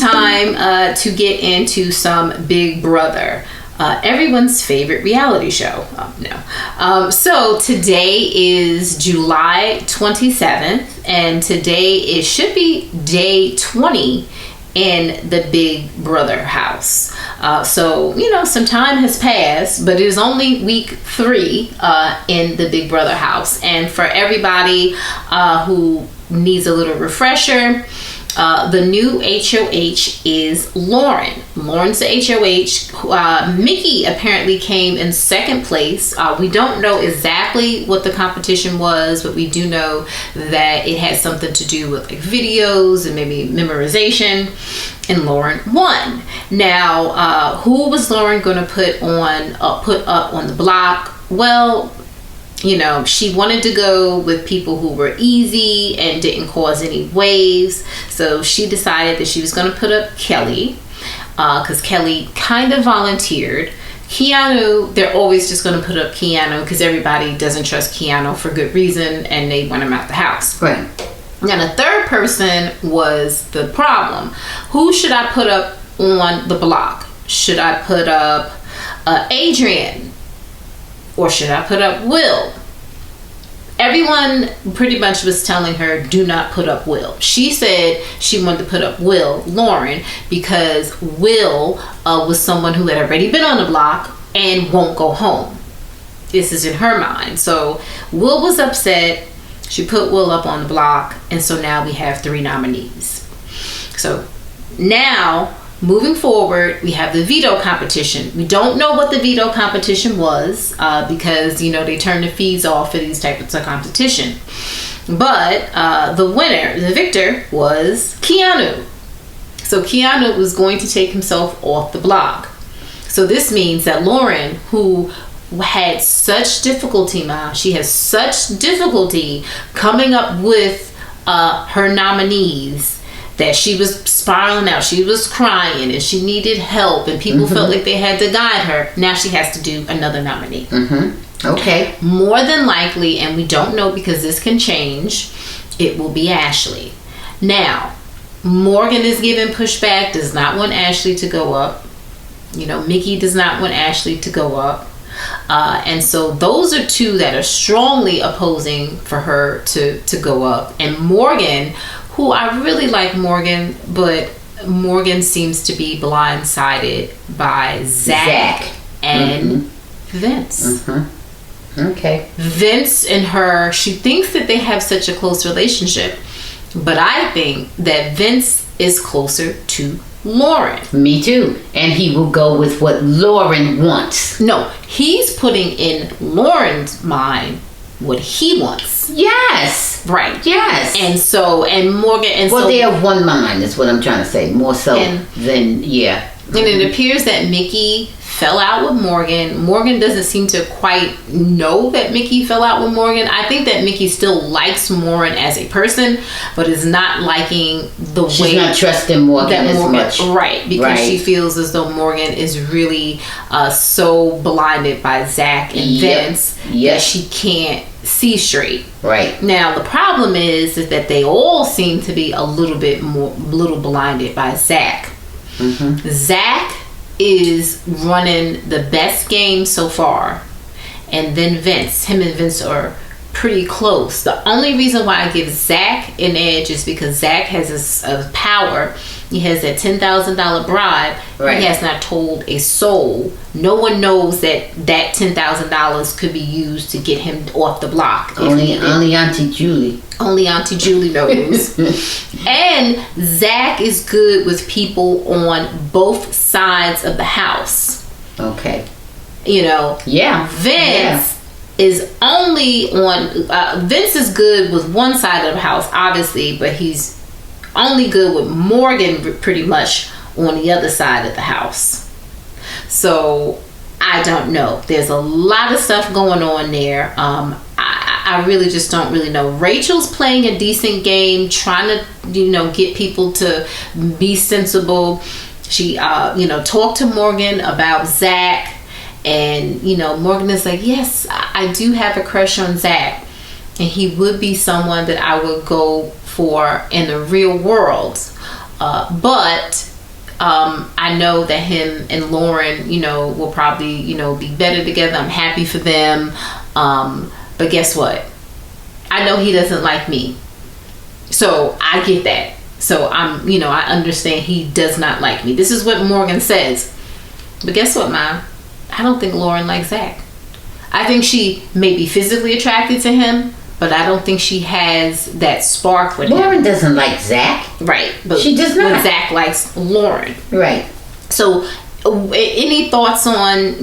it's time to get into some Big Brother. Everyone's favorite reality show. So today is July 27th, and today should be day 20 in the Big Brother house. So, some time has passed, but it is only week 3 in the Big Brother house. And for everybody who needs a little refresher, the new HOH is Lauren. Lauren's the HOH. Mickey apparently came in second place. We don't know exactly what the competition was, but we do know that it had something to do with videos and maybe memorization. And Lauren won. Now, who was Lauren going to put up on the block? Well, she wanted to go with people who were easy and didn't cause any waves. So she decided that she was going to put up Kelly, because Kelly kind of volunteered. Keanu, they're always just going to put up Keanu because everybody doesn't trust Keanu for good reason, and they want him out the house. Right. Now, the third person was the problem. Who should I put up on the block? Should I put up Adrian? Or should I put up Will? Everyone pretty much was telling her, do not put up Will. She said she wanted to put up Lauren, because Will was someone who had already been on the block and won't go home. This is in her mind. So Will was upset. She put Will up on the block, and so now we have 3 nominees. So now, moving forward, we have the veto competition. We don't know what the veto competition was because, they turn the feeds off for these types of competition. But the victor was Keanu. So Keanu was going to take himself off the block. So this means that Lauren, who had such difficulty now, she has such difficulty coming up with her nominees, that she was spiraling out. She was crying and she needed help, and people felt like they had to guide her. Now she has to do another nominee. Okay. More than likely, and we don't know because this can change, it will be Ashley. Now, Morgan is giving pushback, does not want Ashley to go up. Mickey does not want Ashley to go up. And so those are 2 that are strongly opposing for her to go up. And Morgan, who I really like Morgan, but Morgan seems to be blindsided by Zach and Vince. Okay. Vince and her, she thinks that they have such a close relationship, but I think that Vince is closer to Lauren. Me too. And he will go with what Lauren wants. No, he's putting in Lauren's mind what he wants. Yes. Right. Yes. And Morgan. Well, they have one mind, is what I'm trying to say. More so than, yeah. And it appears that Mickey fell out with Morgan. Morgan doesn't seem to quite know that Mickey fell out with Morgan. I think that Mickey still likes Morgan as a person, but is not liking the way... She's not trusting Morgan as much. Right, because she feels as though Morgan is really so blinded by Zach and Vince that she can't see straight. Right. Now, the problem is that they all seem to be a little blinded by Zach. Zach is running the best game so far, and then him and Vince are pretty close. The only reason why I give Zach an edge is because Zach has a power. He has that $10,000 bribe. Right. He has not told a soul. No one knows that $10,000 could be used to get him off the block. Only Auntie Julie. Only Auntie Julie knows. And Zach is good with people on both sides of the house. Okay. Yeah. Vince is only on... Vince is good with one side of the house, obviously, but he's only good with Morgan pretty much on the other side of the house. So I don't know. There's a lot of stuff going on there. I really just don't really know. Rachel's playing a decent game, trying to get people to be sensible. She talked to Morgan about Zach, and Morgan is like, yes, I do have a crush on Zach, and he would be someone that I would go for in the real world, but I know that him and Lauren, will probably, be better together. I'm happy for them. But guess what? I know he doesn't like me. So I get that. So I understand he does not like me. This is what Morgan says. But guess what, Mom? I don't think Lauren likes Zach. I think she may be physically attracted to him, but I don't think she has that spark with him. Lauren doesn't like Zach. Right. But she does not. Zach likes Lauren. Right. So any thoughts on,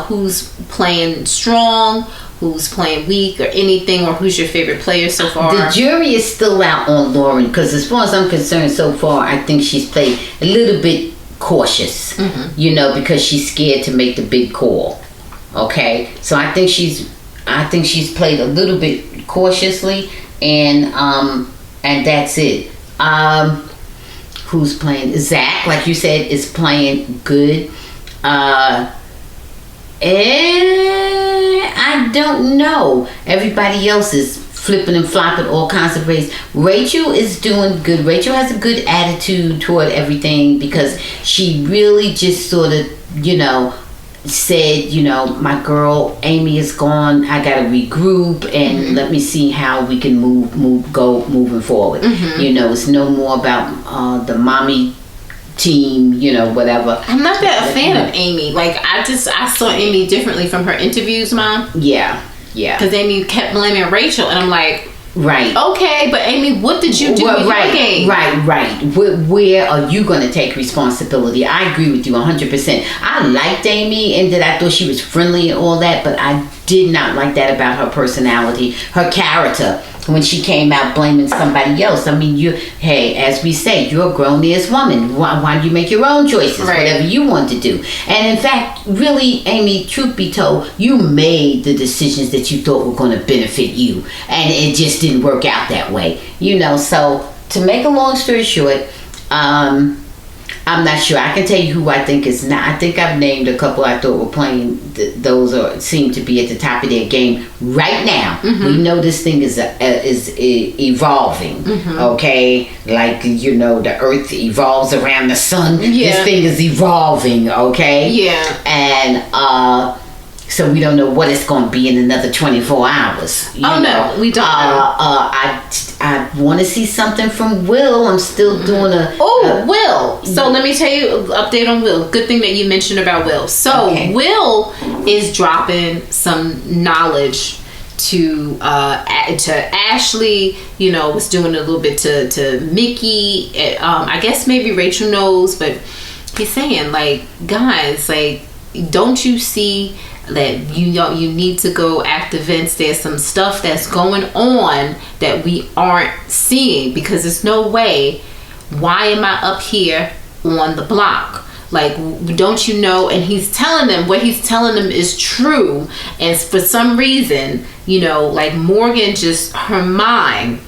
who's playing strong, who's playing weak, or anything, or who's your favorite player so far? The jury is still out on Lauren, because as far as I'm concerned so far, I think she's played a little bit cautious, because she's scared to make the big call. Okay, so I think she's played a little bit cautiously, and that's it. Who's playing? Zach, like you said, is playing good. I don't know. Everybody else is flipping and flopping all kinds of ways. Rachel is doing good. Rachel has a good attitude toward everything, because she really just sort of, said, my girl Amy is gone. I gotta regroup and let me see how we can moving forward. It's no more about the mommy team, whatever. I'm not that a fan of Amy. Like, I saw Amy differently from her interviews, Mom. Yeah. Because Amy kept blaming Rachel, and I'm like, right. Okay, but Amy, what did you do with your game? Right. Where are you going to take responsibility? I agree with you 100%. I liked Amy, and that I thought she was friendly and all that, but I did not like that about her personality, her character, when she came out blaming somebody else. I mean, as we say, you're a grown-ass woman. Why do you make your own choices? Right. Whatever you want to do. And in fact, really, Amy, truth be told, you made the decisions that you thought were going to benefit you. And it just didn't work out that way. So to make a long story short, I'm not sure. I can tell you who I think is not. I think I've named a couple I thought were playing. Those seem to be at the top of their game right now. We know this thing is evolving. Okay, like the Earth evolves around the sun. This thing is evolving. Okay. Yeah. And so we don't know what it's going to be in another 24 hours. No, we don't know. I want to see something from Will. I'm still doing Will. So let me tell you, update on Will. Good thing that you mentioned about Will. So Will is dropping some knowledge to Ashley. Was doing a little bit to Mickey. I guess maybe Rachel knows, but he's saying, like, guys, like, don't you see that you need to go after Vince? There's some stuff that's going on that we aren't seeing, because there's no way. Why am I up here on the block? Like, don't you know? And he's telling them what he's telling them is true, and for some reason, like Morgan, just her mind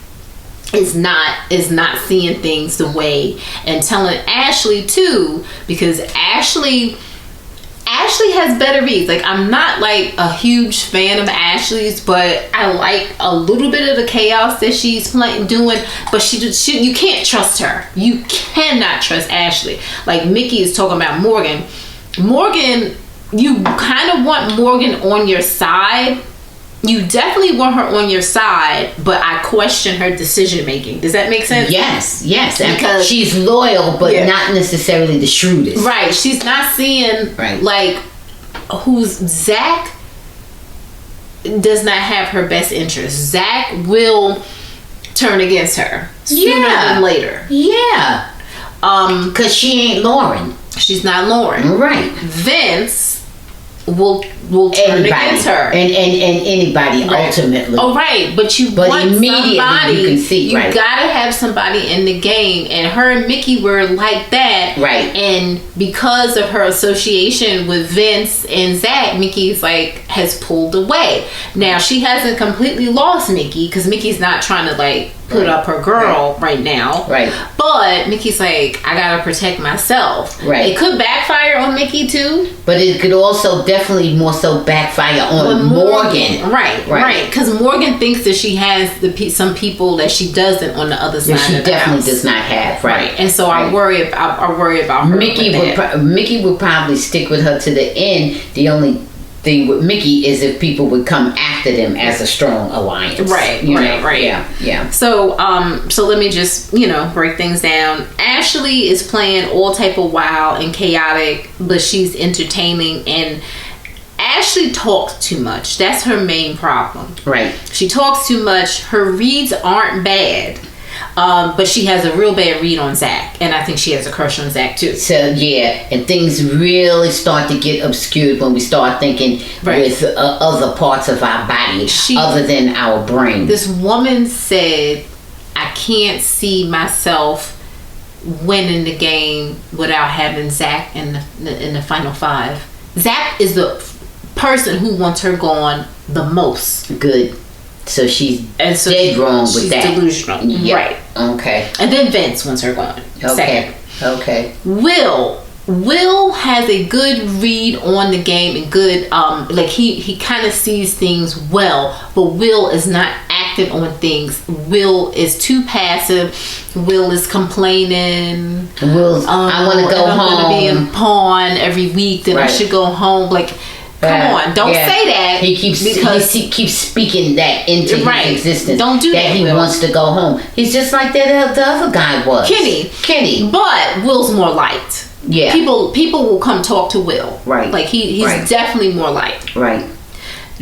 is not seeing things the way, and telling Ashley too, because Ashley has better reads. Like, I'm not like a huge fan of Ashley's, but I like a little bit of the chaos that she's doing. But you can't trust her. You cannot trust Ashley. Like, Mickey is talking about Morgan. Morgan, you kind of want Morgan on your side. You definitely want her on your side, but I question her decision making. Does that make sense? Yes. Because she's loyal, but not necessarily the shrewdest. Right. She's not seeing like who's Zach does not have her best interest. Zach will turn against her sooner than later. Yeah. Because she ain't Lauren. She's not Lauren. Right. Vince will turn against her and anybody ultimately. Oh, right. But want immediately somebody, you can see. You gotta have somebody in the game, and her and Mickey were like that. Right. And because of her association with Vince and Zach, Mickey's like, has pulled away. Now she hasn't completely lost Mickey, because Mickey's not trying to like put up her girl right now. Right. But Mickey's like, I gotta protect myself. Right. It could backfire on Mickey too. But it could also definitely more so backfire on Morgan. Right. Because Morgan thinks that she has some people that she doesn't on the other side. She of the definitely house. does not have. Right. And so I worry about her. Mickey would probably stick with her to the end. The only thing with Mickey is if people would come after them as a strong alliance. Right. Yeah. So let me just, break things down. Ashley is playing all type of wild and chaotic, but she's entertaining, and Ashley talks too much. That's her main problem. Right. She talks too much. Her reads aren't bad. But she has a real bad read on Zach, and I think she has a crush on Zach too. So and things really start to get obscured when we start thinking with other parts of our body other than our brain. This woman said, I can't see myself winning the game without having Zach in the final five. Zach is the person who wants her gone the most. Good. So she's dead wrong with that. She's delusional. Yep. Right. Okay. And then Vince wants her gone. Okay. Second. Okay. Will has a good read on the game and good he kind of sees things well, but Will is not acting on things. Will is too passive. Will is complaining. Will's I want to go home. I'm going to be a pawn every week. Then I should go home. Like, come on, don't say that. He keeps speaking that into his existence. Don't do that. He wants to go home. He's just like that the other guy was. Kenny. But Will's more liked. Yeah. People will come talk to Will. Right. Like he's definitely more liked. Right.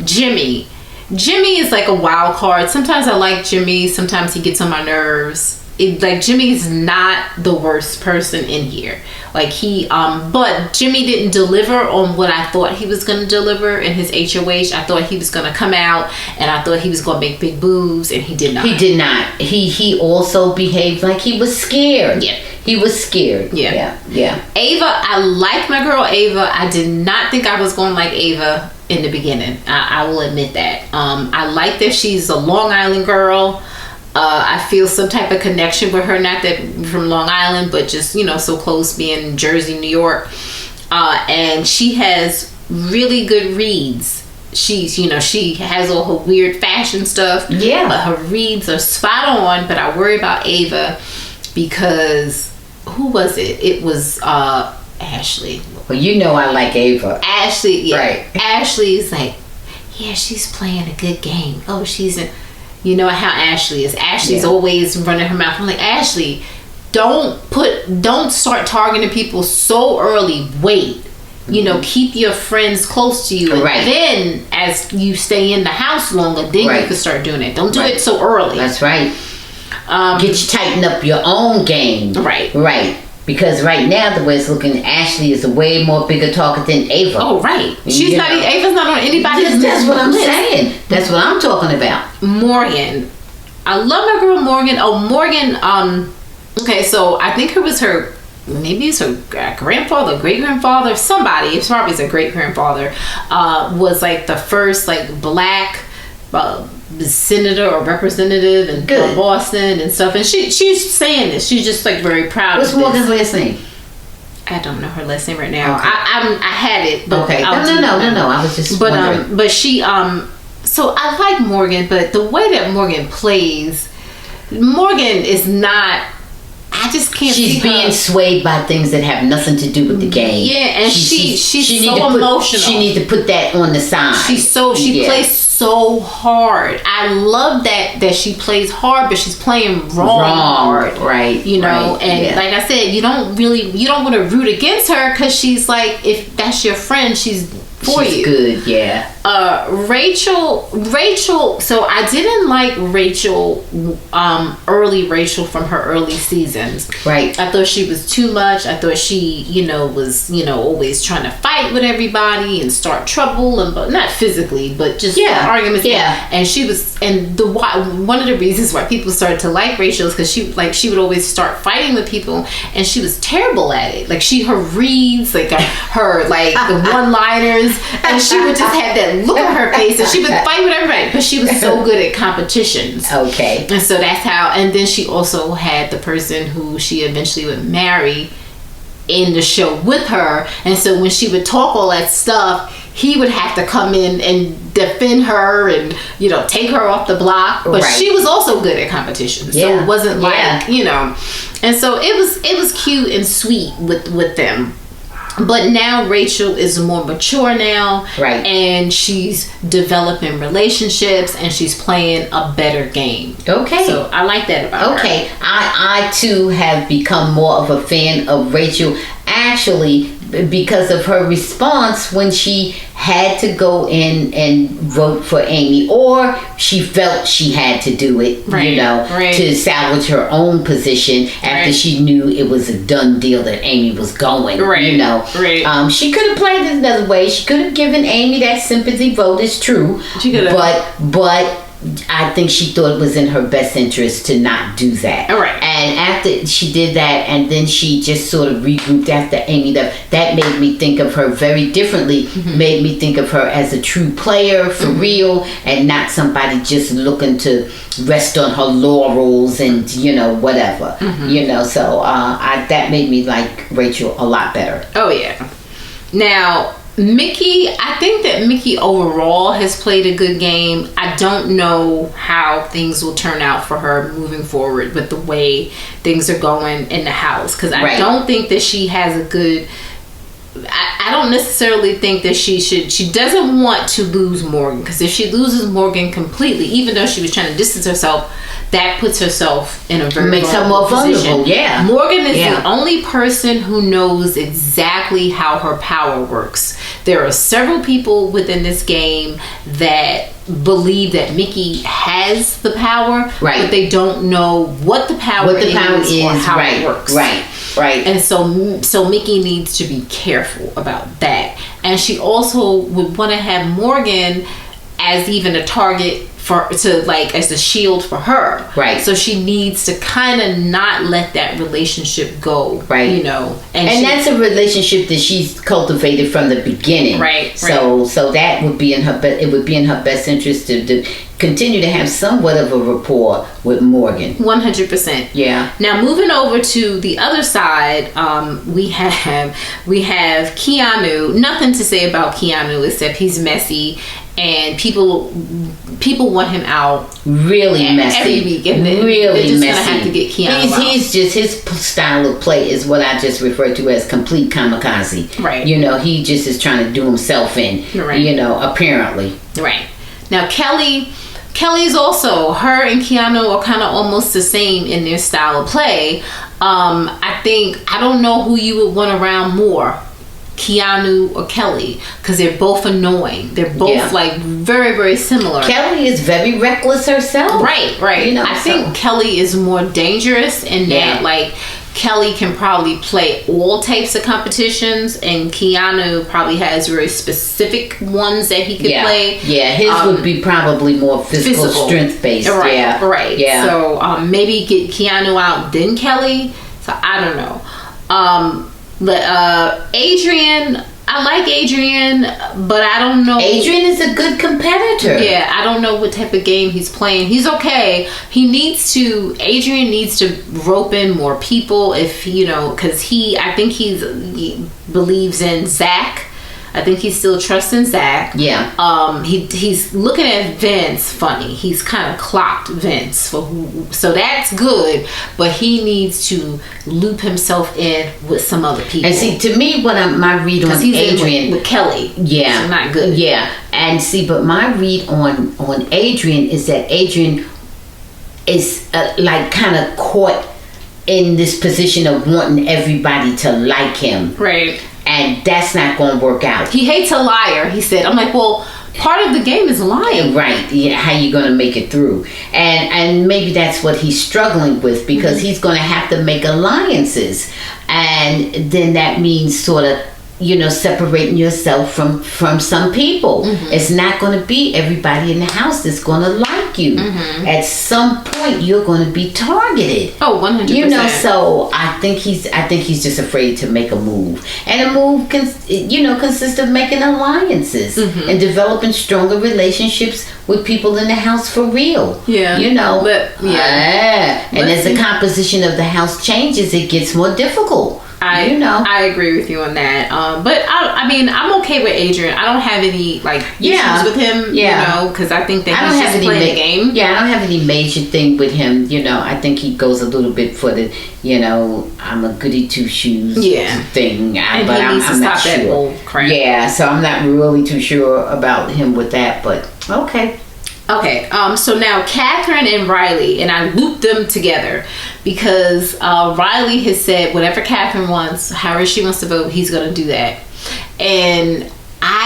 Jimmy is like a wild card. Sometimes I like Jimmy. Sometimes he gets on my nerves. Jimmy's not the worst person in here. But Jimmy didn't deliver on what I thought he was going to deliver in his HOH. I thought he was going to come out and I thought he was going to make big moves, and he did not. He did not. He also behaved like he was scared. Yeah. He was scared. Yeah. Ava, I like my girl Ava. I did not think I was going to like Ava in the beginning. I will admit that. I like that she's a Long Island girl. I feel some type of connection with her, not that from Long Island, but just, so close, being Jersey, New York. And she has really good reads. She has all her weird fashion stuff. Yeah. But her reads are spot on. But I worry about Ava because, who was it? It was Ashley. Well, I like Ava. Ashley, yeah. Right. Ashley's like, yeah, she's playing a good game. Oh, she's in... You know how Ashley is. Ashley's always running her mouth. I'm like, Ashley, don't start targeting people so early. Wait. Keep your friends close to you. And then as you stay in the house longer, then you can start doing it. Don't do it so early. That's right. Tighten up your own game. Right. Because right now, the way it's looking, Ashley is a way more bigger talker than Ava. Oh, right. Ava's not on anybody's That's what I'm saying. That's what I'm talking about. Morgan. I love my girl Morgan. Oh, Morgan, okay, so I think maybe it's her grandfather, great-grandfather, somebody, it's probably a great-grandfather, was like the first black senator or representative in Boston and stuff, and she's saying this. She's just very proud. What's of Morgan's last name? I don't know her last name right now. Okay. I had it, but okay. No. I was just wondering. But she so I like Morgan, but the way that Morgan plays, Morgan is not. I just can't. She's being swayed by things that have nothing to do with the game. Yeah, and she's so emotional. She needs to put that on the side. She plays so hard. I love that she plays hard, but she's playing wrong hard. Right. And like I said, you don't want to root against her because she's like, if that's your friend, she's for you. Good, yeah. Rachel. So I didn't like Rachel, early Rachel from her early seasons. Right. I thought she was too much. I thought she, was, always trying to fight with everybody and start trouble, and not physically, but just arguments. Yeah. And she was, and one of the reasons why people started to like Rachel is because she would always start fighting with people, and she was terrible at it. Her reads, her the one-liners. And she would just have that that look on her face, and she would fight with everybody. But she was so good at competitions. Okay. And so that's how. And then she also had the person who she eventually would marry in the show with her. And so when she would talk all that stuff, he would have to come in and defend her and, you know, take her off the block. But she was also good at competition. So it wasn't like, you know. And so it was cute and sweet with them. But now Rachel is more mature now. Right. And she's developing relationships and she's playing a better game. Okay. So I like that about her. Okay. I too have become more of a fan of Rachel, actually, because of her response when she had to go in and vote for Amy, or she felt she had to do it, you know, to salvage her own position after she knew it was a done deal that Amy was going, you know. She could have played it another way. She could have given Amy that sympathy vote, it's true. She could have. But I think she thought it was in her best interest to not do that. And after she did that, and then she just sort of regrouped after Amy, that made me think of her very differently. Made me think of her as a true player, for real, and not somebody just looking to rest on her laurels and, you know, whatever. You know, so that made me like Rachel a lot better. Oh, yeah. Now, Mickey, I think that Mickey overall has played a good game. I don't know how things will turn out for her moving forward with the way things are going in the house. Because I don't think that she has a good... I don't necessarily think that she doesn't want to lose Morgan. Because if she loses Morgan completely, even though she was trying to distance herself, that puts herself in a very makes her more vulnerable. Morgan is the only person who knows exactly how her power works. There are several people within this game that believe that Mickey has the power, but they don't know what the power is or how it works. Right. And so Mickey needs to be careful about that. And she also would want to have Morgan as even a target as a shield for her. So she needs to kind of not let that relationship go. You know. And that's a relationship that she's cultivated from the beginning. So that would be in her it would be in her best interest to continue to have somewhat of a rapport with Morgan. 100%. Yeah. Now moving over to the other side, we have Keanu. Nothing to say about Keanu except he's messy, and people want him out. Really messy. Every week. And really just messy. Gonna have to get Keanu out. He's just, his style of play is what I just refer to as complete kamikaze. You know, he just is trying to do himself in. You know, apparently. Now Kelly's also, her and Keanu are kind of almost the same in their style of play. I don't know who you would want around more, Keanu or Kelly, because they're both annoying. They're both like very, very similar. Kelly is very reckless herself. You know, I think Kelly is more dangerous in that, like, Kelly can probably play all types of competitions, and Keanu probably has very specific ones that he could play. His would be probably more physical strength based. So maybe get Keanu out, then Kelly. So I don't know. But Adrian, I like Adrian, but I don't know. Adrian is a good competitor. I don't know what type of game he's playing. He's okay. Adrian needs to rope in more people, if, you know, because I think he believes in Zach. I think he's still trusting Zach. He's looking at Vince funny. He's kind of clocked Vince so that's good, but he needs to loop himself in with some other people. And see, to me, my read on Adrian with Kelly, so not good. And see, but my read on Adrian is that Adrian is like kind of caught in this position of wanting everybody to like him. And that's not going to work out. He hates a liar, he said. I'm like, well, part of the game is lying. How you going to make it through? And maybe that's what he's struggling with, because he's going to have to make alliances. And then that means sort of, you know, separating yourself from some people. It's not going to be everybody in the house that's going to like like you. At some point, you're going to be targeted. Oh, 100%. You know, so I think he's just afraid to make a move. And a move consists of making alliances and developing stronger relationships with people in the house for real. Yeah. You know. And as the composition of the house changes, it gets more difficult. I agree with you on that. But I mean, I'm okay with Adrian. I don't have any issues with him. You know, because I think that he's just playing the game. Yeah, I don't have any major thing with him. You know, I think he goes a little bit for the, I'm a goody two shoes thing. And but he needs to stop that old crap. Yeah, so I'm not really too sure about him with that. But okay. Okay, so now Catherine and Riley, and I looped them together because Riley has said whatever Catherine wants, however she wants to vote, he's going to do that. And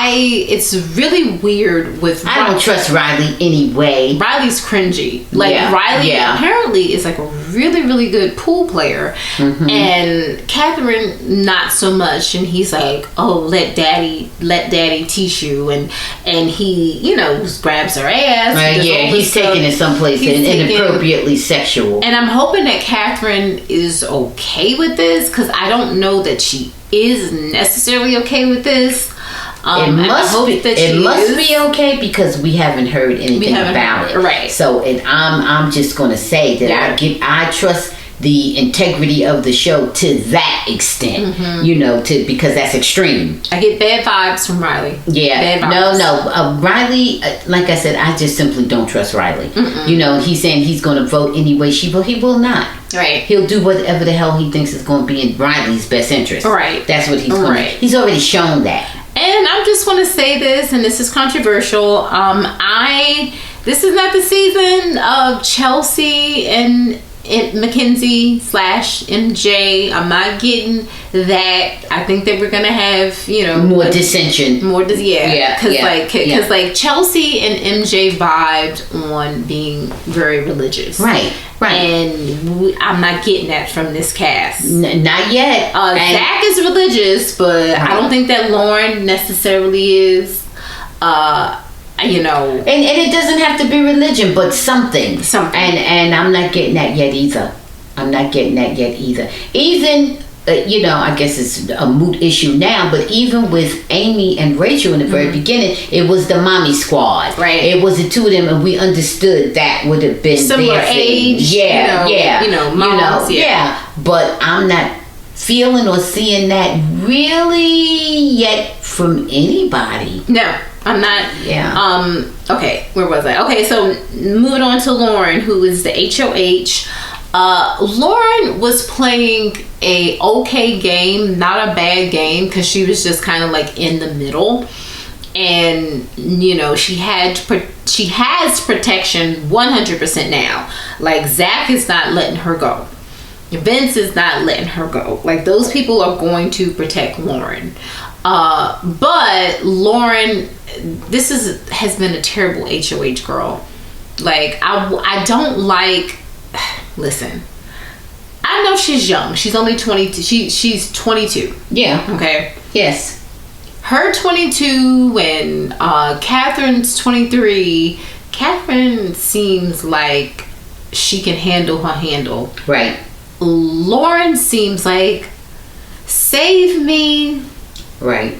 it's really weird with I don't trust Riley anyway. Riley's cringy. Riley apparently is like a really, really good pool player. And Catherine not so much. And he's like, oh, let daddy teach you. And he, grabs her ass. He's taking it someplace inappropriately sexual. And I'm hoping that Catherine is okay with this, because I don't know that she is necessarily okay with this. It must be okay, because we haven't heard anything about it. Right. So I'm just going to say that I trust the integrity of the show to that extent. Because that's extreme. I get bad vibes from Riley. Yeah. Bad vibes. Riley, like I said, I just simply don't trust Riley. He's saying he's going to vote any way she votes. He will not. Right. He'll do whatever the hell he thinks is going to be in Riley's best interest. Right. That's what he's going to do. He's already shown that. And I just want to say this, and this is controversial. This is not the season of Chelsea and Mackenzie / MJ. I'm not getting that. I think that we're gonna have more dissension. Because Chelsea and MJ vibed on being very religious. Right. And I'm not getting that from this cast. Not yet. Zach is religious, but I don't think that Lauren necessarily is. And it doesn't have to be religion, but something. And I'm not getting that yet either. Even I guess it's a moot issue now, but even with Amy and Rachel in the very beginning, it was the mommy squad. Right. It was the two of them, and we understood that would have been similar their age. Moms, But I'm not feeling or seeing that really yet from anybody. No, I'm not. Yeah. Okay, where was I? Okay, so moving on to Lauren, who is the HOH. Lauren was playing a okay game, not a bad game, because she was just kind of like in the middle. And she has protection 100% now. Like, Zach is not letting her go. Vince is not letting her go. Like, those people are going to protect Lauren. But Lauren, this has been a terrible HOH girl. Like, I don't like. Listen, I know she's young. She's only 22. She's 22. Yeah. Okay. Yes. Her 22 when Catherine's 23. Catherine seems like she can handle her handle. Right. Lauren seems like, save me. Right.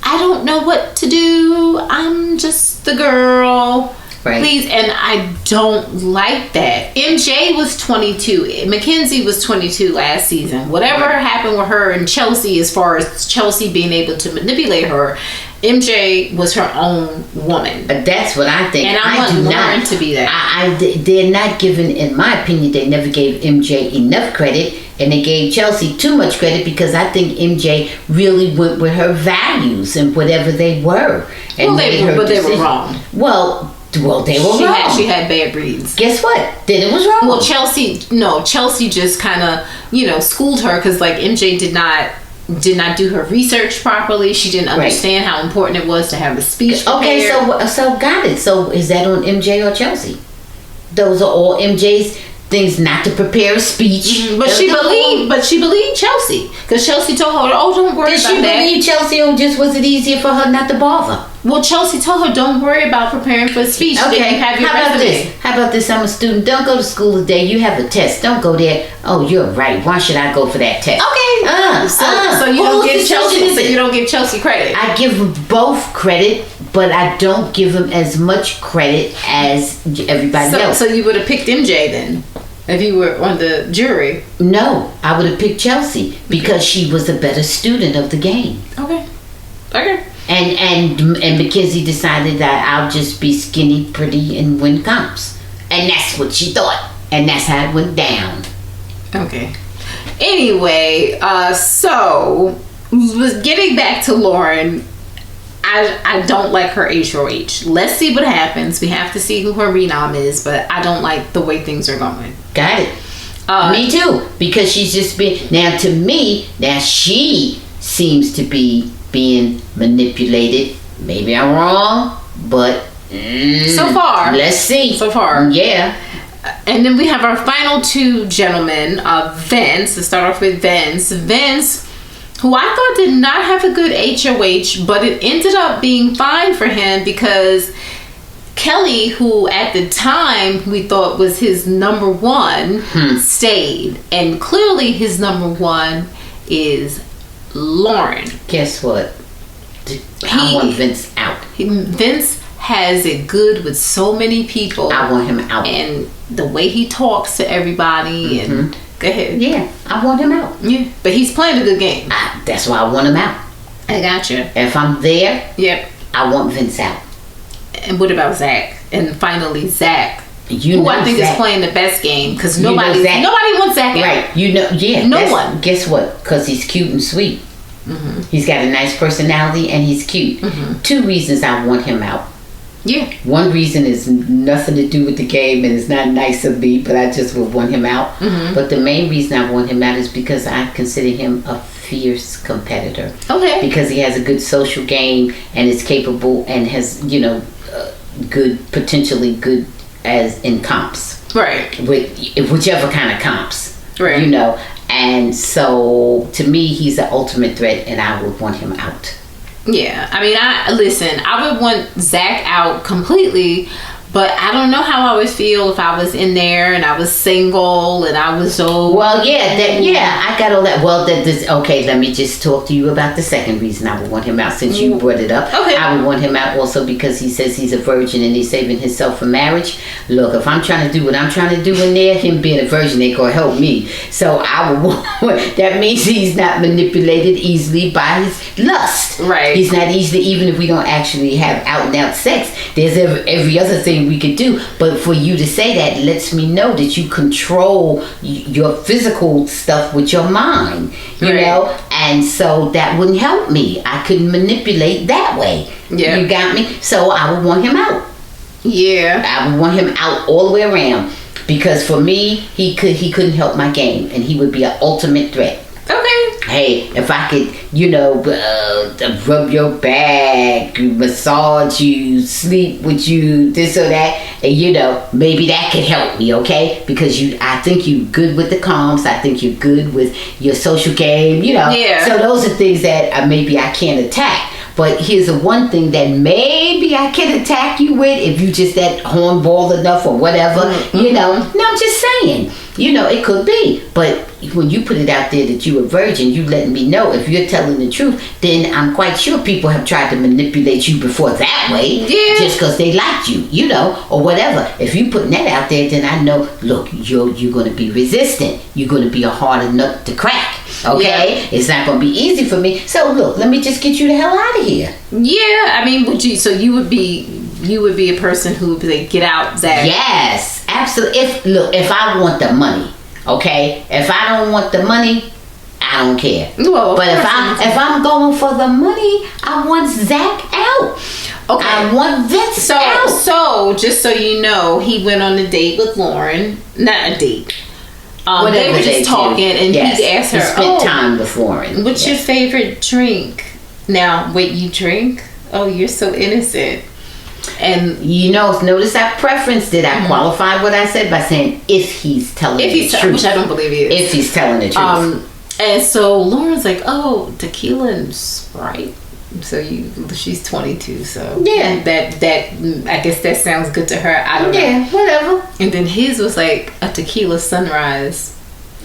I don't know what to do. I'm just the girl. Right. Please, and I don't like that. MJ was 22. Mackenzie was 22 last season. Whatever happened with her and Chelsea, as far as Chelsea being able to manipulate her, MJ was her own woman. That's what I think. And I want Lauren to be that. They're not giving, in my opinion, they never gave MJ enough credit, and they gave Chelsea too much credit, because I think MJ really went with her values and whatever they were. And they were wrong. Well, they were wrong. She had bad reads. Guess what? Then it was wrong. Well, Chelsea just kind of, schooled her, because like MJ did not do her research properly. She didn't understand how important it was to have a speech prepared. Okay, so got it. So is that on MJ or Chelsea? Those are all MJ's things not to prepare a speech. But she believed Chelsea, because Chelsea told her, "Oh, don't worry about that." Did she believe Chelsea, or just was it easier for her not to bother? Well, Chelsea told her, "Don't worry about preparing for a speech. Okay, you have your how about resume." this? How about this? I'm a student. Don't go to school today. You have a test. Don't go there. Oh, you're right. Why should I go for that test? Okay. So you don't give Chelsea. So you don't give Chelsea credit. I give them both credit, but I don't give them as much credit as everybody else. So you would have picked MJ then, if you were on the jury? No, I would have picked Chelsea because she was a better student of the game. Okay. And Mackenzie decided that I'll just be skinny, pretty, and win comps, and that's what she thought, and that's how it went down. Okay. Anyway, so getting back to Lauren. I don't like her HOH. Let's see what happens. We have to see who her Renom is, but I don't like the way things are going. Got it. Me too, because she's just been, now to me, now she seems to be being manipulated. Maybe I'm wrong, but so far, let's see. So far, yeah. And then we have our final two gentlemen, Vince. Let's start off with Vince. Vince, who I thought did not have a good HOH, but it ended up being fine for him because Kelly, who at the time we thought was his number one, stayed. And clearly his number one is Lauren. Guess what? I want Vince out. Vince has it good with so many people. I want him out. And the way he talks to everybody and... Go ahead. Yeah, I want him out. Yeah, but he's playing a good game. That's why I want him out. I got you. If I'm there, yep, I want Vince out. And what about Zach? And finally, Zach, who I think Zach is playing the best game because nobody wants Zach out. Right? You know, yeah. No one. Guess what? Because he's cute and sweet. He's got a nice personality and he's cute. Two reasons I want him out. Yeah. One reason is nothing to do with the game and it's not nice of me, but I just would want him out. But the main reason I want him out is because I consider him a fierce competitor. Okay. Because he has a good social game and is capable and has, potentially good as in comps. Right. With whichever kind of comps. Right. And so to me, he's the ultimate threat and I would want him out. Yeah, I mean, I would want Zach out completely, but I don't know how I would feel if I was in there and I was single and I was so... Well, I got all that. Well, okay, let me just talk to you about the second reason I would want him out since you brought it up. Okay. I would want him out also because he says he's a virgin and he's saving himself for marriage. Look, if I'm trying to do what I'm trying to do in there, him being a virgin ain't gonna help me. So I would want... That means he's not manipulated easily by his lust. Right. He's not easily, even if we don't actually have out and out sex, there's every other thing we could do. But for you to say that lets me know that you control your physical stuff with your mind, you know, and so that wouldn't help me. I couldn't manipulate that way. Yeah. You got me? So I would want him out. Yeah. I would want him out all the way around because for me, he couldn't help my game and he would be an ultimate threat. Okay. Hey, if I could, rub your back, massage you, sleep with you, this or that, and maybe that could help me, okay? Because I think you're good with the comms. I think you're good with your social game, Yeah. So those are things that maybe I can't attack. But here's the one thing that maybe I can attack you with if you just that hornball enough or whatever, No, I'm just saying. It could be. But when you put it out there that you're a virgin, you letting me know if you're telling the truth, then I'm quite sure people have tried to manipulate you before that way. Yeah. Just because they liked you, or whatever. If you putting that out there, then I know, look, you're going to be resistant. You're going to be a harder nut to crack. Okay? Yeah. It's not going to be easy for me. So look, let me just get you the hell out of here. Yeah, I mean, you would be a person who would be like, get out, Zach. Yes, absolutely. If I want the money, okay? If I don't want the money, I don't care. Well, but if I'm going for the money, I want Zach out. Okay. I want Vince out. So just so you know, he went on a date with Lauren. Not a date. They were just talking, and he asked her, spent time with Lauren. What's your favorite drink? Now, wait, you drink? Oh, you're so innocent. And you know, notice that preference. Did I qualify what I said by saying if he's telling the truth? Which I don't believe he is. If he's telling the truth. And so Lauren's like, oh, tequila and Sprite. So she's 22, so yeah, that I guess that sounds good to her. I don't know. Yeah, whatever. And then his was like a tequila sunrise.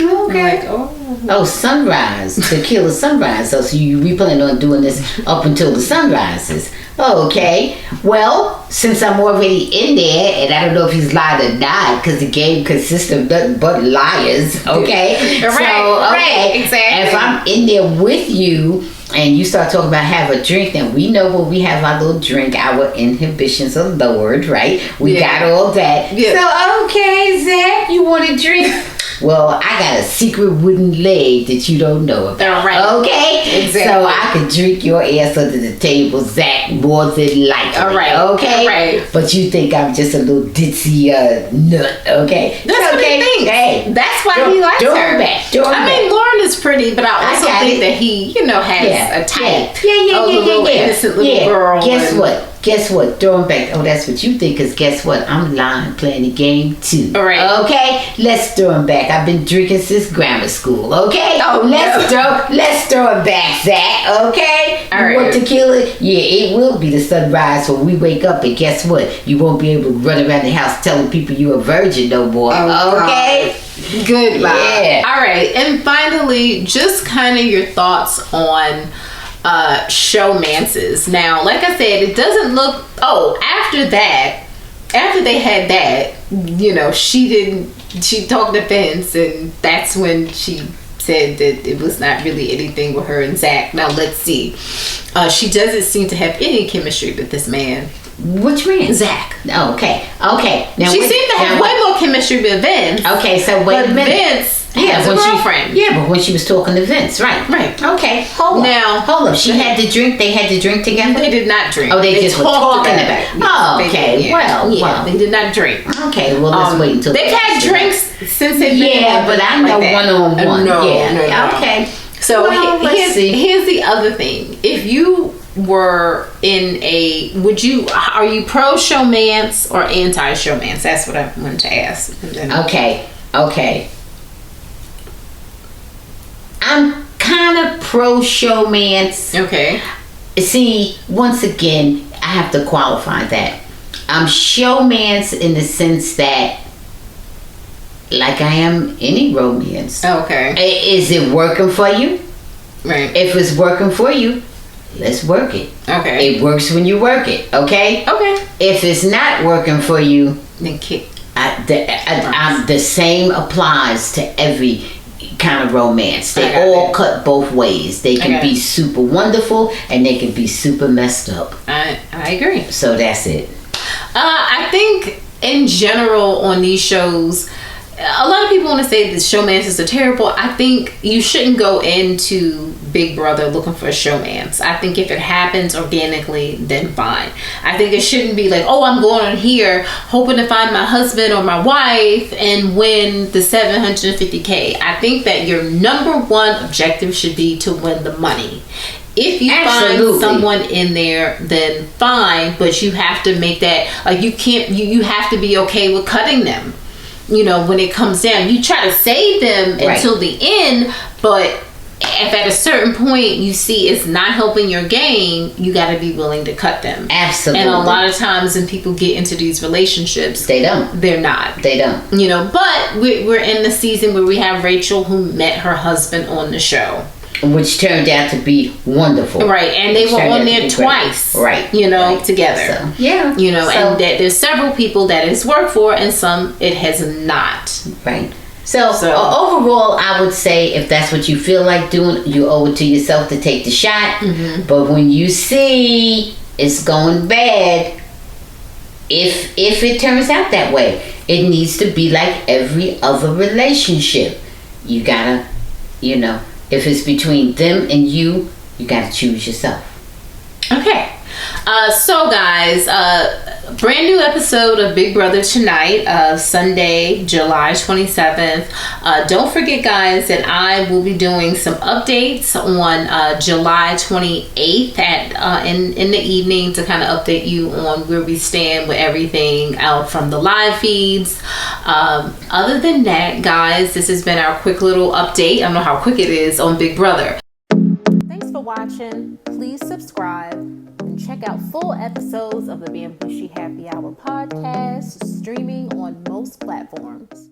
Okay. Like, sunrise, tequila sunrise. So we plan on doing this up until the sunrises. Okay. Well, since I'm already in there, and I don't know if he's lied or not, because the game consists of nothing but liars. Okay. Right. Exactly. If I'm in there with you, and you start talking about have a drink, then we know when we have our little drink, our inhibitions are lowered, right? We got all that. Yeah. So, okay, Zach, you want a drink? Well, I got a secret wooden leg that you don't know about. Right. Okay? Exactly. So I could drink your ass under the table, Zach, more than likely. All right. Okay? All right. But you think I'm just a little ditzy nut, okay? That's what he thinks. Hey, that's why he likes her. I mean, Lauren is pretty, but I also think that he, has a type. Yeah. Innocent little girl. Guess what? Throw him back. Oh, that's what you think, because guess what? I'm lying, playing the game too. All right. Okay? Let's throw him back. I've been drinking since grammar school. Okay? Let's throw him back, Zach. Okay? All right. You want tequila? Yeah, it will be the sunrise when we wake up, and guess what? You won't be able to run around the house telling people you're a virgin no more. Okay? Goodbye. Yeah. All right. And finally, just kind of your thoughts on showmances. Now, like I said, it doesn't look after they had that, she talked to Vince, and that's when she said that it was not really anything with her and Zach. Now let's see. She doesn't seem to have any chemistry with this man. Which man? Zach. Oh, okay. Now she seemed to have way more chemistry with Vince. Okay, so wait a minute. Vince has a girlfriend. But when she was talking to Vince, right? Okay, hold up. She had to drink. They had to drink together. They did not drink. Oh, they just were talking about it. Oh, okay. Well, they did not drink. Okay, well, let's wait until they've had drinks since they've been. Yeah, but I know one-on-one. No. Okay. So here's the other thing. If you were in are you pro showmance or anti showmance? That's what I wanted to ask. Okay. I'm kind of pro showmance. Okay. See, once again, I have to qualify that. I'm showmance in the sense that, like I am any romance. Okay. Is it working for you? Right. If it's working for you, let's work it. Okay. It works when you work it. Okay. If it's not working for you, then kick. The same applies to every kind of romance. They all cut both ways. They can be super wonderful and they can be super messed up. I agree. So that's it. I think in general on these shows, a lot of people want to say that showmances are terrible. I think you shouldn't go into Big Brother looking for a showmance. I think if it happens organically, then fine. I think it shouldn't be like, I'm going on here hoping to find my husband or my wife and win the $750K. I think that your number one objective should be to win the money. If you find someone in there, then fine, but you have to make that, like, you have to be okay with cutting them. When it comes down, you try to save them until the end, but if at a certain point you see it's not helping your game, you got to be willing to cut them. Absolutely. And a lot of times when people get into these relationships, they're not. They don't. But we're in the season where we have Rachel, who met her husband on the show. Which turned out to be wonderful. Right, and they were on there twice. Right. Together. So, yeah. And that there's several people that it's worked for and some it has not. Right. So overall, I would say if that's what you feel like doing, you owe it to yourself to take the shot. Mm-hmm. But when you see it's going bad, if it turns out that way, it needs to be like every other relationship. You gotta, if it's between them and you gotta choose yourself. Okay. So guys, brand new episode of Big Brother tonight, Sunday, July 27th. Don't forget, guys, that I will be doing some updates on July 28th in the evening to kind of update you on where we stand with everything out from the live feeds. Other than that, guys, this has been our quick little update. I don't know how quick it is on Big Brother. Thanks for watching. Please subscribe and check out full episodes of the Bamboo Happy Hour podcast, streaming on most platforms.